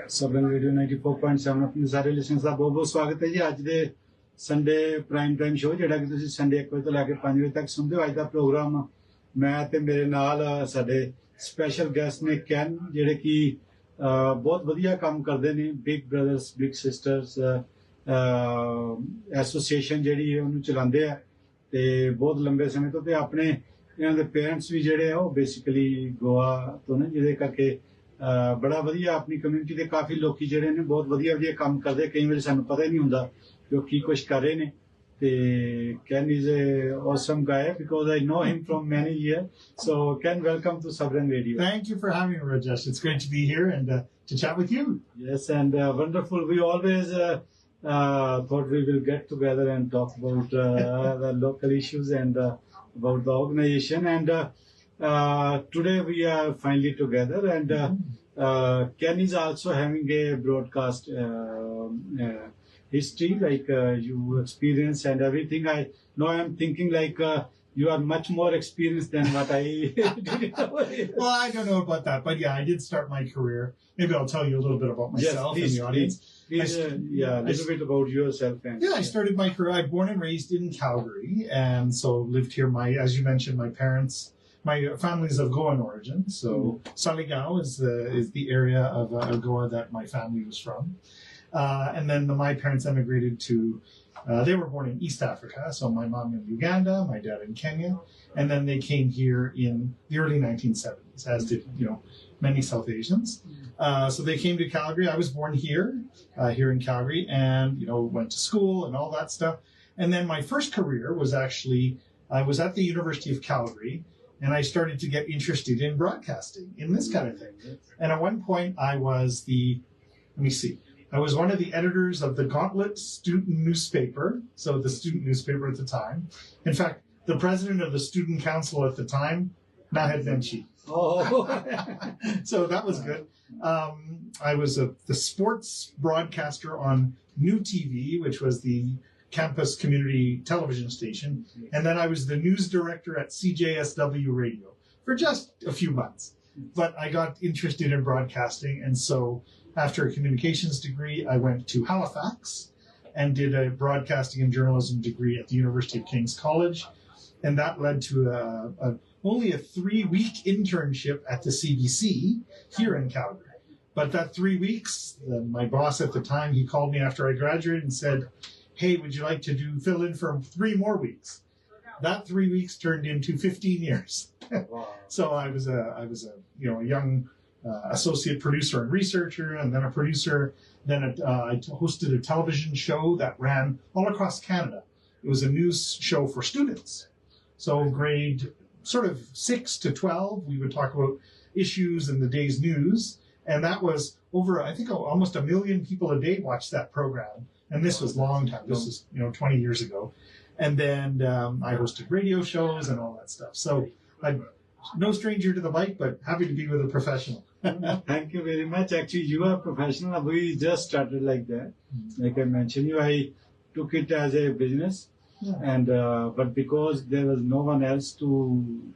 Sabrang Radio 94.7 अपने सारे listeners ਦਾ ਬਹੁਤ ਸਵਾਗਤ ਹੈ ਜੀ ਅੱਜ ਦੇ ਸੰਡੇ ਪ੍ਰਾਈਮ ਟਾਈਮ ਸ਼ੋਅ ਜਿਹੜਾ ਕਿ ਤੁਸੀਂ ਸੰਡੇ 1 ਵਜੇ ਤੋਂ ਲੈ ਕੇ 5 ਵਜੇ ਤੱਕ ਸੁਣਦੇ ਹੋ। ਅੱਜ ਦਾ ਪ੍ਰੋਗਰਾਮ ਮੈਂ ਤੇ ਮੇਰੇ ਨਾਲ ਸਾਡੇ ਸਪੈਸ਼ਲ ਗੈਸਟ ਨੇ ਕੈਨ ਜਿਹੜੇ ਕਿ ਬਹੁਤ ਵਧੀਆ ਕੰਮ ਕਰਦੇ ਨੇ। Big brothers big sisters association ਜਿਹੜੀ ਹੈ ਉਹਨੂੰ ਚਲਾਉਂਦੇ ਆ ਤੇ ਬਹੁਤ ਲੰਬੇ ਸਮੇਂ ਤੋਂ ਤੇ ਆਪਣੇ ਇਹਨਾਂ ਦੇ ਪੇਰੈਂਟਸ ਵੀ ਜਿਹੜੇ ਆ ਉਹ ਬੇਸਿਕਲੀ ਗੋਆ ਤੋਂ ਨੇ ਜਿਹਦੇ ਕਰਕੇ ਬੜਾ ਵਧੀਆ ਆਪਣੀ ਕਮਿਊਨਿਟੀ ਦੇ ਕਾਫੀ ਲੋਕੀ ਜਿਹੜੇ ਨੇ ਬਹੁਤ ਵਧੀਆ ਵਧੀਆ ਕੰਮ ਕਰਦੇ। ਕਈ ਵਾਰੀ ਸਾਨੂੰ ਪਤਾ ਹੀ ਨਹੀਂ ਹੁੰਦਾ ਕਿ ਉਹ ਕੀ ਕੁਛ ਕਰ ਰਹੇ ਨੇ ਤੇ Ken is a awesome guy because I know him from many years. So Ken, welcome to Sabrang Radio. Thank you for having me, Rajesh. It's great to be here and to chat with you. Yes, and wonderful. We always thought we will get together and talk about the local issues and about the organization. And today we are finally together. And Ken is also having a broadcast history, like you experience and everything. I know I'm thinking like you are much more experienced than what I did. Well, I don't know about that, but yeah, I did start my career. Maybe I'll tell you a little bit about myself yes, in the audience. Please, a little bit about yourself. And, I started my career. I'm born and raised in Calgary, and so lived here. As you mentioned, my family's of Goan origin. So Saligao is the area of Goa that my family was from. And then my parents emigrated to, they were born in East Africa. So my mom in Uganda, my dad in Kenya. And then they came here in the early 1970s, as did, many South Asians. So they came to Calgary. I was born here in Calgary and, went to school and all that stuff. And then my first career was actually, I was at the University of Calgary and I started to get interested in broadcasting, in this kind of thing. And at one point I was I was one of the editors of the Gauntlet student newspaper, so the student newspaper at the time. In fact, the president of the student council at the time, Nahed Benchi. Oh, so that was good. I was the sports broadcaster on New TV, which was the campus community television station. And then I was the news director at CJSW Radio for just a few months. But I got interested in broadcasting, and so after a communications degree, I went to Halifax and did a broadcasting and journalism degree at the University of King's College. And that led to only a 3-week internship at the CBC here in Calgary. But that 3 weeks, my boss at the time, he called me after I graduated and said, hey, would you like to fill in for 3 more weeks? That 3 weeks turned into 15 years. wow. So I was a young associate producer and researcher, and then a producer. Then I hosted a television show that ran all across Canada. It was a news show for students. So grade sort of 6 to 12, we would talk about issues in the day's news. And that was over, I think almost 1 million people a day watched that program. And this was a long time. This was, 20 years ago. And then I hosted radio shows and all that stuff. So I'm no stranger to the mic, but happy to be with a professional. Thank you very much. Actually, you are professional. We just started like that. Like I mentioned you, I took it as a business. Yeah. And but because there was no one else to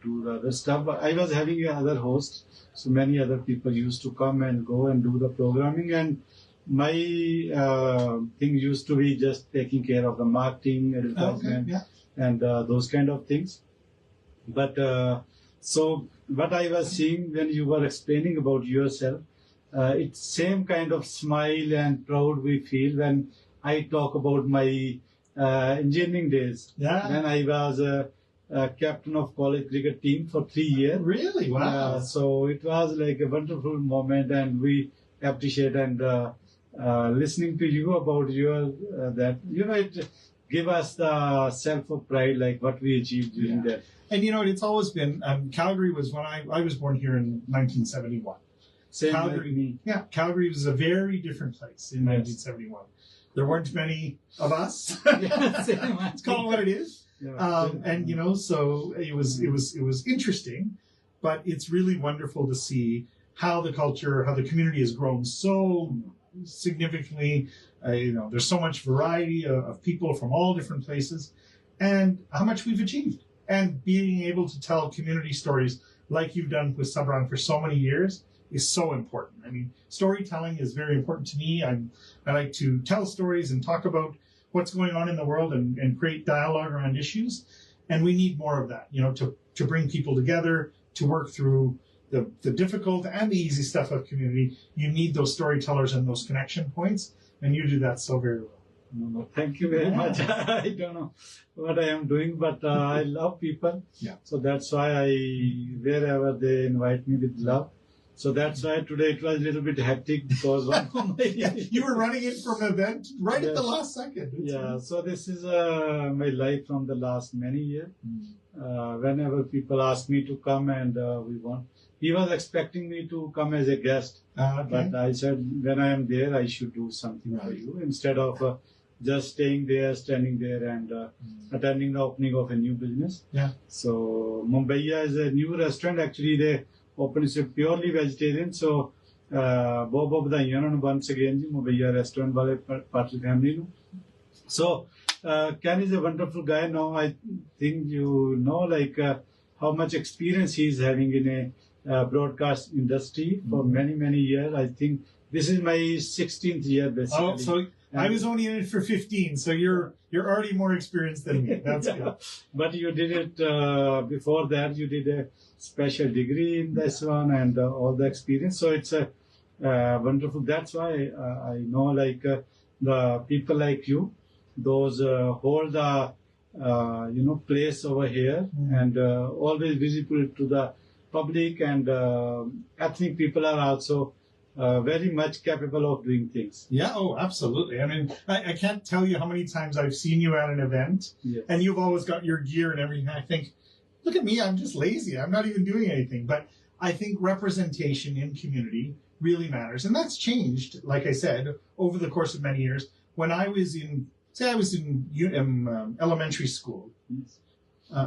do the other stuff, I was having other hosts. So many other people used to come and go and do the programming. And my thing used to be just taking care of the marketing, advertisement, and those kind of things. But so what I was seeing when you were explaining about yourself, it's same kind of smile and proud we feel when I talk about my engineering days. Yeah. When I was a captain of college cricket team for 3 years. Really? Wow. So it was like a wonderful moment, and we appreciate and listening to you about your that it give us the self of pride, like what we achieved during that. And it's always been Calgary was when I was born here in 1971. Same Calgary, like me. Yeah, Calgary was a very different place in 1971. There weren't many of us. Let's call it what it is. Yeah. And so it was interesting, but it's really wonderful to see how the community has grown so significantly. There's so much variety of people from all different places, and how much we've achieved. And being able to tell community stories like you've done with Sabrang for so many years is so important. I mean, storytelling is very important to me. I like to tell stories and talk about what's going on in the world and create dialogue around issues. And we need more of that, you know, to bring people together, to work through the difficult and the easy stuff of community. You need those storytellers and those connection points, and you do that so very well. No, thank you very much. I don't know what I am doing, but I love people. Yeah. So that's why wherever they invite me with love. So that's why today it was a little bit hectic because you were running in from an event right at the last second. So this is my life from the last many years. Whenever people ask me to come and he was expecting me to come as a guest, but I said when I am there I should do something for you instead of just staying there, standing there and attending the opening of a new business. So Mumbai is a new restaurant. Actually they opened it purely vegetarian. So Bob once again Mumbai restaurant wale part of family. So Ken is a wonderful guy. Now I think you know like how much experience he is having in a broadcast industry for many years. I think this is my 16th year basically. Oh, so I was only in it for 15, so you're already more experienced than me. That's good. But you did it before that. You did a special degree in this one and all the experience. So it's a wonderful. That's why I know like the people like you, those hold the place over here and always visible to the public and ethnic people are also very much capable of doing things. Yeah, oh, absolutely. I mean, I can't tell you how many times I've seen you at an event and you've always got your gear and everything. I think, look at me, I'm just lazy. I'm not even doing anything. But I think representation in community really matters. And that's changed, like I said, over the course of many years. When I was in elementary school,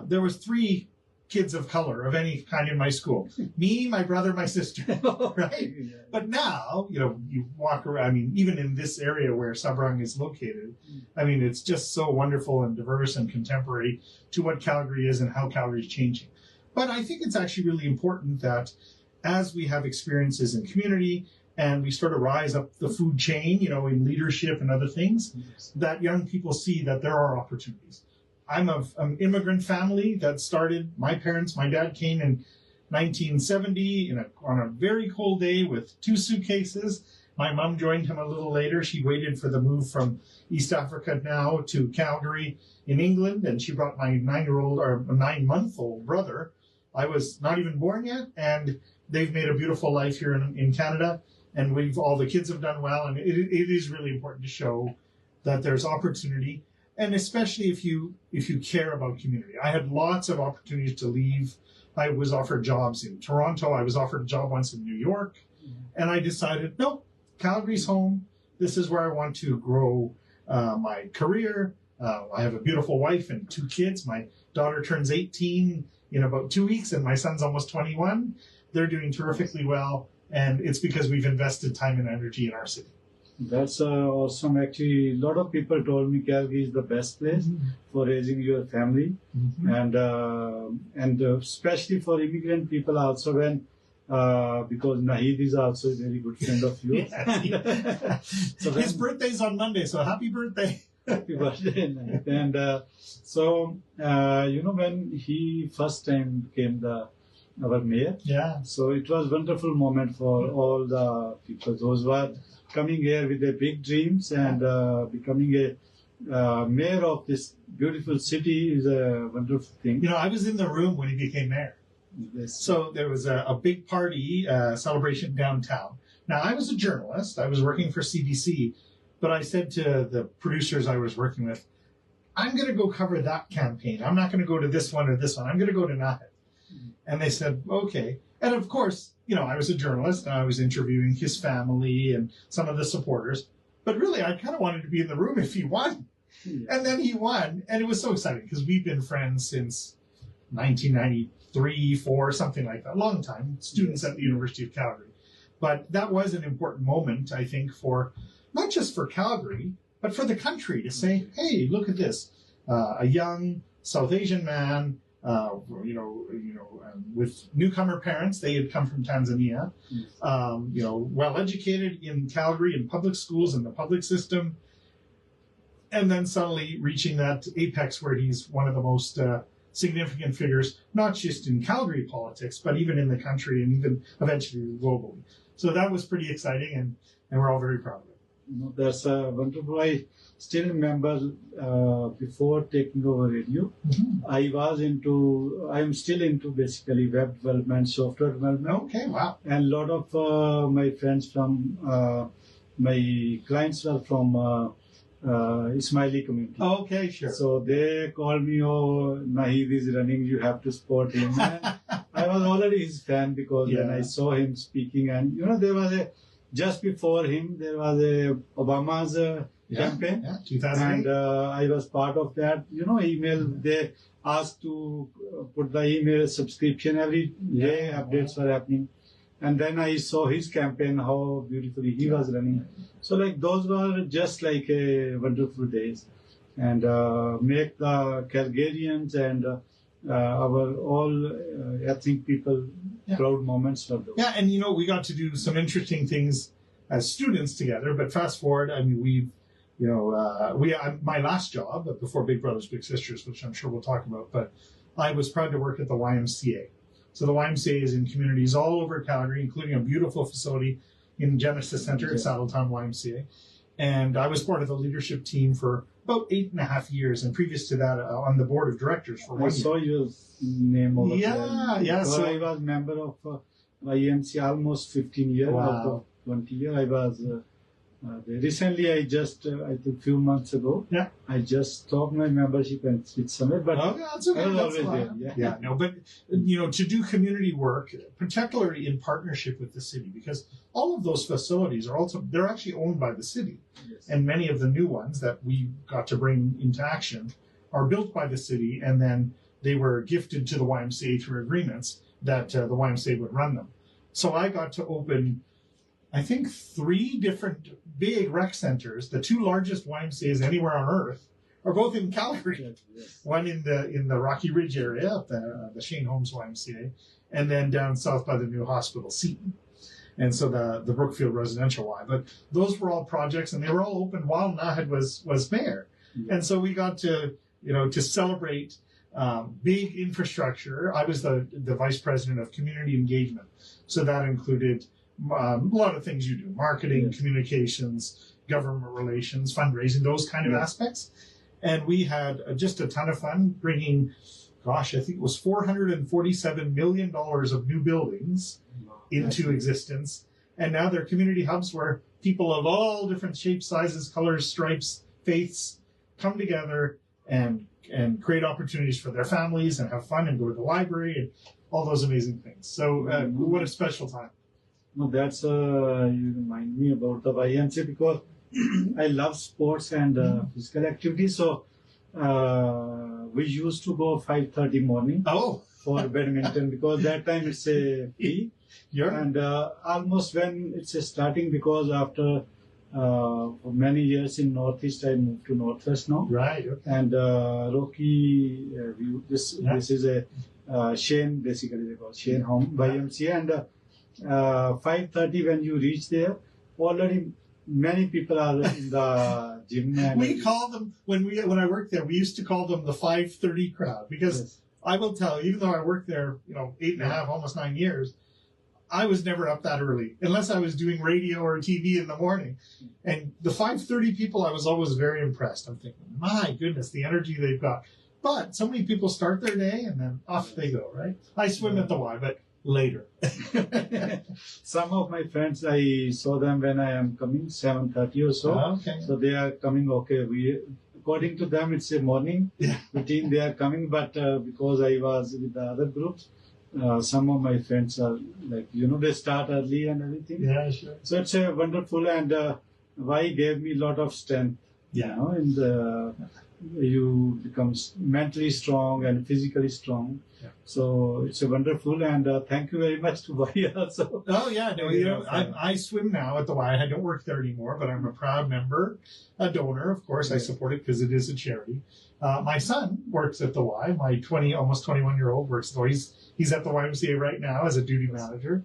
there was 3 kids of color of any kind in my school. Me, my brother, my sister, right? But now, you know, you walk around, I mean, even in this area where Sabrang is located, I mean, it's just so wonderful and diverse and contemporary to what Calgary is and how Calgary is changing. But I think it's actually really important that as we have experiences in community and we sort of rise up the food chain, you know, in leadership and other things, that young people see that there are opportunities. I'm of an immigrant family that started, my dad came in 1970 on a very cold day with 2 suitcases. My mom joined him a little later. She waited for the move from East Africa now to Calgary in England, and she brought my 9-month-old brother. I was not even born yet, and they've made a beautiful life here in Canada, and all the kids have done well, and it is really important to show that there's opportunity. And especially if you care about community. I had lots of opportunities to leave. I was offered jobs in Toronto. I was offered a job once in New York. And I decided, no, Calgary's home. This is where I want to grow my career. I have a beautiful wife and 2 kids. My daughter turns 18 in about 2 weeks, and my son's almost 21. They're doing terrifically well. And it's because we've invested time and energy in our city. That's awesome. Actually, a lot of people told me Calgary is the best place for raising your family, and especially for immigrant people also. When because Nahid is also a very good friend of yours. So his birthday's on Monday, so happy birthday! Happy birthday, Nahid. And so when he first time became our mayor, so it was a wonderful moment for all the people. Those were coming here with their big dreams and becoming a mayor of this beautiful city is a wonderful thing. You know, I was in the room when he became mayor. Yes. So there was a big party celebration downtown. Now, I was a journalist. I was working for CBC, but I said to the producers I was working with, I'm going to go cover that campaign. I'm not going to go to this one or this one. I'm going to go to Nahid. And they said, okay. And of course, you know, I was a journalist and I was interviewing his family and some of the supporters. But really, I kind of wanted to be in the room if he won. And then he won. And it was so exciting because we've been friends since 1993, 4, something like that. A long time. Students at the University of Calgary. But that was an important moment, I think, for not just for Calgary, but for the country to say, hey, look at this. A young South Asian man with newcomer parents. They had come from Tanzania, well educated in Calgary in public schools and the public system, and then suddenly reaching that apex where he's one of the most significant figures, not just in Calgary politics, but even in the country and even eventually globally. So that was pretty exciting, and we're all very proud of it. That's wonderful. I still remember before taking over radio, I am still into basically web development, software development. Okay, wow. And a lot of my friends from, my clients were from Ismaili community. Okay, sure. So they called me, oh, Nahid is running, you have to support him. And I was already his fan because when I saw him speaking, and there was just before him, there was a Obama's campaign. Yeah, 2008. And I was part of that. Email, they asked to put the email subscription every day, updates were happening. And then I saw his campaign, how beautifully he was running. So those were just like a wonderful days. And make the Calgarians and our all ethnic people proud moments for those. Yeah, and we got to do some interesting things as students together. But fast forward, I mean, we've, my last job before Big Brothers Big Sisters, which I'm sure we'll talk about, but I was proud to work at the YMCA. So the YMCA is in communities all over Calgary, including a beautiful facility in Genesis Center at Saddletown YMCA. And I was part of the leadership team for about 8.5 years, and previous to that, on the board of directors for 1 year. I saw your name over there. Yeah. So I was member of YMCA almost 15 years. Wow. Out of 20 years, I was there. Recently, I think a few months ago, I just stopped my membership and switched somewhere, but that's okay. I was That's always there. But to do community work, particularly in partnership with the city, because all of those facilities they're actually owned by the city. Yes. And many of the new ones that we got to bring into action are built by the city, and then they were gifted to the YMCA through agreements that the YMCA would run them. So I got to open, I think, 3 different big rec centers. The 2 largest YMCAs anywhere on earth are both in Calgary. Yes. One in the Rocky Ridge area, the Shane Holmes YMCA, and then down south by the new hospital, Seton. And so the Brookfield Residential Y. But those were all projects, and they were all open while Nahid was mayor. Yeah. And so we got to celebrate big infrastructure. I was the vice president of community engagement. So that included a lot of things you do: marketing, communications, government relations, fundraising, those kind of aspects. And we had just a ton of fun bringing, I think it was $447 million of new buildings into existence. And now they're community hubs where people of all different shapes, sizes, colors, stripes, faiths come together and create opportunities for their families and have fun and go to the library and all those amazing things. So what a special time. No, that's you remind me about the YMCA because I love sports and physical activity. So we used to go 5:30 morning for badminton because that time it's a free. And almost when it's starting, because after for many years in Northeast, I moved to Northwest now. Right. Okay. And Rocky View. This is a Shane, basically they call Shane Home YMCA. And 5:30 when you reach there, already many people are in the gym. And we call them when I worked there. We used to call them the 5:30 crowd because I will tell, even though I worked there, 8.5, almost 9 years, I was never up that early unless I was doing radio or TV in the morning. And the 5:30 people, I was always very impressed. I'm thinking, my goodness, the energy they've got. But so many people start their day and then off they go, right? I swim at the Y, but later. Some of my friends, I saw them when I am coming, 7:30 or so. Okay. So they are coming, according to them, it's a morning routine. They are coming, but because I was with the other groups, some of my friends are they start early and everything. Yeah, sure. So it's a wonderful, and Y gave me a lot of strength. Yeah. You become mentally strong and physically strong. Yeah. So it's a wonderful, and thank you very much to Y also. Oh yeah, no, I swim now at the Y. I don't work there anymore, but I'm a proud member, a donor. Of course, I support it because it is a charity. My son works at the Y. My almost 21-year-old works at the Y. He's at the YMCA right now as a duty manager.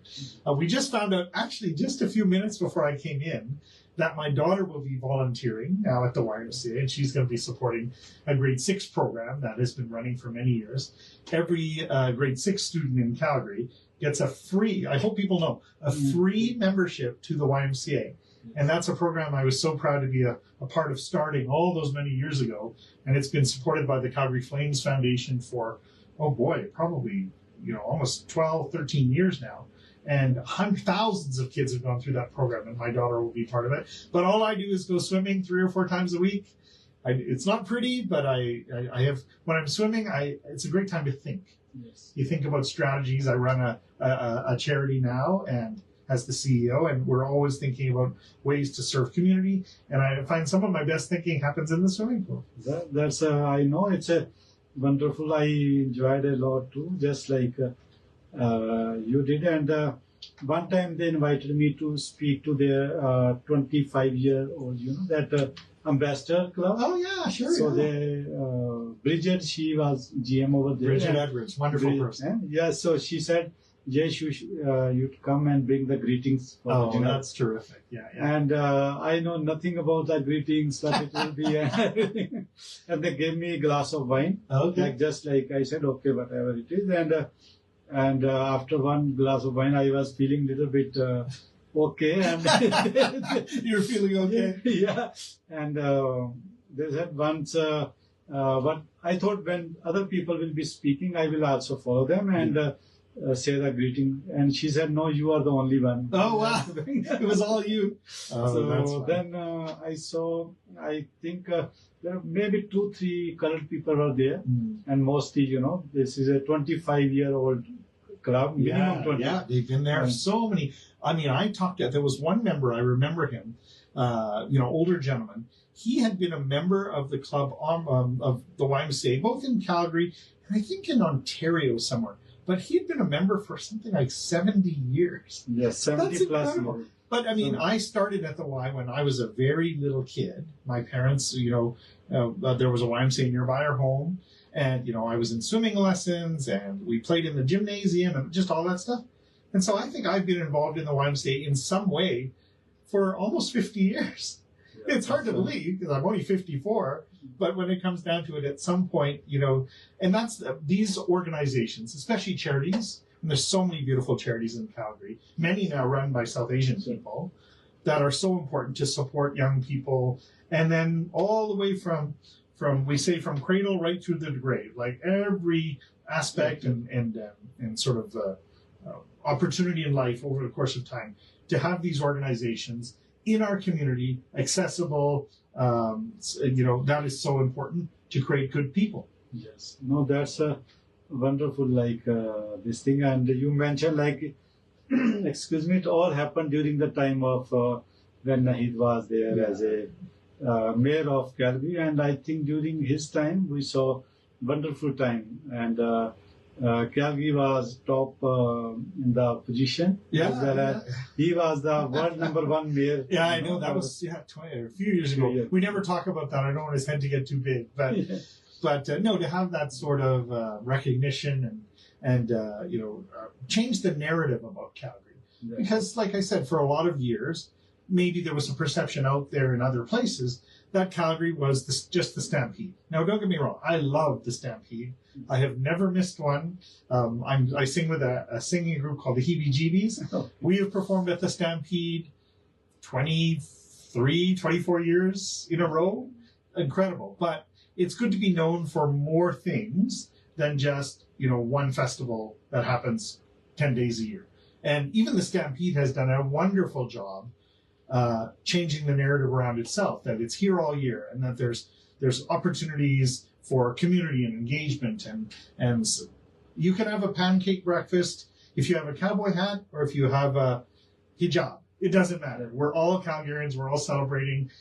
We just found out, actually, just a few minutes before I came in, that my daughter will be volunteering now at the YMCA, and she's going to be supporting a grade 6 program that has been running for many years. Every grade 6 student in Calgary gets a free, I hope people know, a free membership to the YMCA. And that's a program I was so proud to be a part of starting all those many years ago. And it's been supported by the Calgary Flames Foundation for, oh boy, probably, almost 12, 13 years now. And thousands of kids have gone through that program, and my daughter will be part of it. But all I do is go swimming 3 or 4 times a week. It's not pretty, but I have, when I'm swimming, it's a great time to think. Yes. You think about strategies. I run a charity now, and as the CEO, and we're always thinking about ways to serve community. And I find some of my best thinking happens in the swimming pool. That's I know it's a wonderful. I enjoyed a lot too, just like you did. And one time they invited me to speak to their 25-year-old, that ambassador club. Oh yeah, sure. So yeah. they, Bridget, she was GM over there. Bridget Edwards, wonderful person. Yeah, so she said, Jayesh, you'd come and bring the greetings for the dinner. That's terrific. Yeah. And I know nothing about the greetings, but it will be and everything. And they gave me a glass of wine. Okay. Just like I said, okay, whatever it is. And after one glass of wine, I was feeling a little bit okay. And you're feeling okay? Yeah. And they said once, what I thought when other people will be speaking, I will also follow them and say the greeting. And she said, no, you are the only one. Oh, wow. It was all you. So then I think there are maybe 2-3 colored people were there. And mostly, this is a 25-year-old club. Yeah, 20. Yeah, they've been there so many. I mean, there was one member, I remember him, older gentleman. He had been a member of the club of the YMCA, both in Calgary and I think in Ontario somewhere. But he'd been a member for something like 70 years. Yes, 70 That's plus incredible. years. But I mean, I started at the Y when I was a very little kid. My parents, there was a YMCA nearby our home. And, I was in swimming lessons and we played in the gymnasium and just all that stuff. And so I think I've been involved in the YMCA in some way for almost 50 years. Yeah, it's hard to believe because I'm only 54. But when it comes down to it, at some point, and that's these organizations, especially charities, and there's so many beautiful charities in Calgary, many now run by South Asian people, that are so important to support young people. And then all the way from cradle right through the grave, like every aspect and sort of opportunity in life over the course of time, to have these organizations in our community, accessible, that is so important to create good people. Yes. No, that's a wonderful, this thing. And you mentioned, excuse me, it all happened during the time of when Nahid was there as a mayor of Calgary. And I think during his time, we saw wonderful time. And Calgary was top in the position. Yeah, he was the world #1 mayor. Yeah, I know. That was a few years ago. Yeah. We never talk about that. I don't want his head to get too big. But to have that sort of recognition and change the narrative about Calgary. Yeah. Because, like I said, for a lot of years, maybe there was a perception out there in other places that Calgary was just the Stampede. Now, don't get me wrong. I love the Stampede. I have never missed one. I sing with a singing group called the Heebie Jeebies. Oh. We have performed at the Stampede 23, 24 years in a row. Incredible. But it's good to be known for more things than just, one festival that happens 10 days a year. And even the Stampede has done a wonderful job changing the narrative around itself, that it's here all year and that there's opportunities for community and engagement, and you can have a pancake breakfast if you have a cowboy hat or if you have a hijab. It doesn't matter. We're all Calgarians. We're all celebrating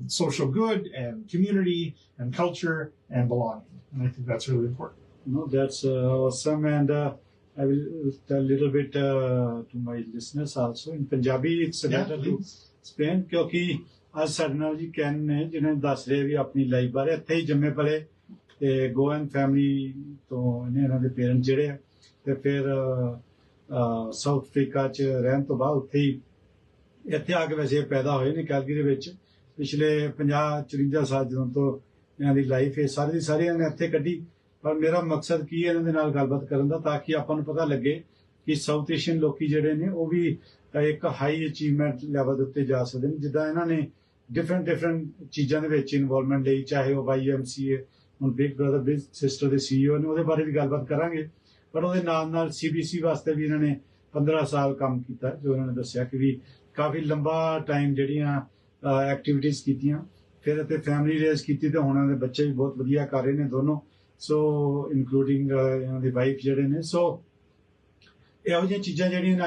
social good and community and culture and belonging. And I think that's really important. No, that's awesome, and I will tell a little bit to my listeners also in Punjabi. It's better to explain क्योंकि आज ਸਾਡੇ ਨਾਲ ਜੀ can ਨੇ ਜਿਹਨੇ ਦੱਸ ਰਹੇ ਵੀ ਆਪਣੀ ਲਾਈਫ ਬਾਰੇ ਇੱਥੇ ਹੀ ਜੰਮੇ ਪਲੇ ਤੇ ਗੋਅਨ ਫੈਮਿਲੀ ਤੋਂ ਇਹਨਾਂ ਦੇ ਪੇਰੈਂਟਸ ਜਿਹੜੇ ਆ ਤੇ ਫਿਰ ਸਾਊਥ ਅਫਰੀਕਾ 'ਚ ਰਹਿਣ ਤੋਂ ਬਾਅਦ ਉੱਥੇ ਹੀ ਇੱਥੇ ਆ ਕੇ ਵੈਸੇ ਪੈਦਾ ਹੋਏ ਨੇ ਕੈਲਗਰੀ ਦੇ ਵਿੱਚ ਪਿਛਲੇ 50-54 ਸਾਲ ਜਦੋਂ ਤੋਂ ਇਹਨਾਂ ਦੀ ਲਾਈਫ ਹੈ ਸਾਰੀ ਦੀ ਸਾਰੀ ਇਹਨਾਂ ਨੇ ਇੱਥੇ ਕੱਢੀ ਪਰ ਮੇਰਾ ਮਕਸਦ ਕੀ ਹੈ ਇਹਨਾਂ ਦੇ ਨਾਲ ਗੱਲਬਾਤ ਕਰਨ ਦਾ ਤਾਂ ਕਿ ਆਪਾਂ ਨੂੰ ਪਤਾ ਲੱਗੇ ਕਿ ਸਾਊਥ ਏਸ਼ੀਅਨ ਲੋਕੀ ਜਿਹੜੇ ਨੇ ਉਹ ਵੀ ਇੱਕ ਹਾਈ ਅਚੀਵਮੈਂਟ ਲੈਵਲ ਦੇ ਉੱਤੇ ਜਾ ਸਕਦੇ ਨੇ ਜਿੱਦਾਂ ਇਹਨਾਂ ਨੇ ਡਿਫਰੈਂਟ ਚੀਜ਼ਾਂ ਦੇ ਵਿੱਚ ਇਨਵੋਲਵਮੈਂਟ ਲਈ ਚਾਹੇ ਉਹ YMCA ਹੁਣ ਬਿਗ ਬ੍ਰਦਰ ਬਿਗ ਸਿਸਟਰ ਦੇ CEO ਨੇ ਉਹਦੇ ਬਾਰੇ ਵੀ ਗੱਲਬਾਤ ਕਰਾਂਗੇ ਪਰ ਉਹਦੇ ਨਾਲ CBC ਵਾਸਤੇ ਵੀ ਇਹਨਾਂ ਨੇ 15 ਸਾਲ ਕੰਮ ਕੀਤਾ ਜੋ ਇਹਨਾਂ ਨੇ ਦੱਸਿਆ ਕਿ ਵੀ ਕਾਫੀ ਲੰਬਾ ਟਾਈਮ ਜਿਹੜੀਆਂ ਐਕਟੀਵਿਟੀਜ਼ ਕੀਤੀਆਂ ਫਿਰ ਅਤੇ ਫੈਮਿਲੀ ਰੇਜ਼ ਕੀਤੀ ਤੇ ਹੁਣ ਇਹਨਾਂ ਦੇ ਬੱਚੇ ਵੀ ਬਹੁਤ ਵਧੀਆ ਕਰ ਰਹੇ ਨੇ ਦੋਨੋਂ ਸੋ ਇਨਕਲੂਡਿੰਗ ਇਹਨਾਂ ਦੀ ਵਾਈਫ ਜਿਹੜੇ ਨੇ ਸੋ ਇਹੋ ਜਿਹੀਆਂ ਚੀਜ਼ਾਂ ਜਿਹੜੀਆਂ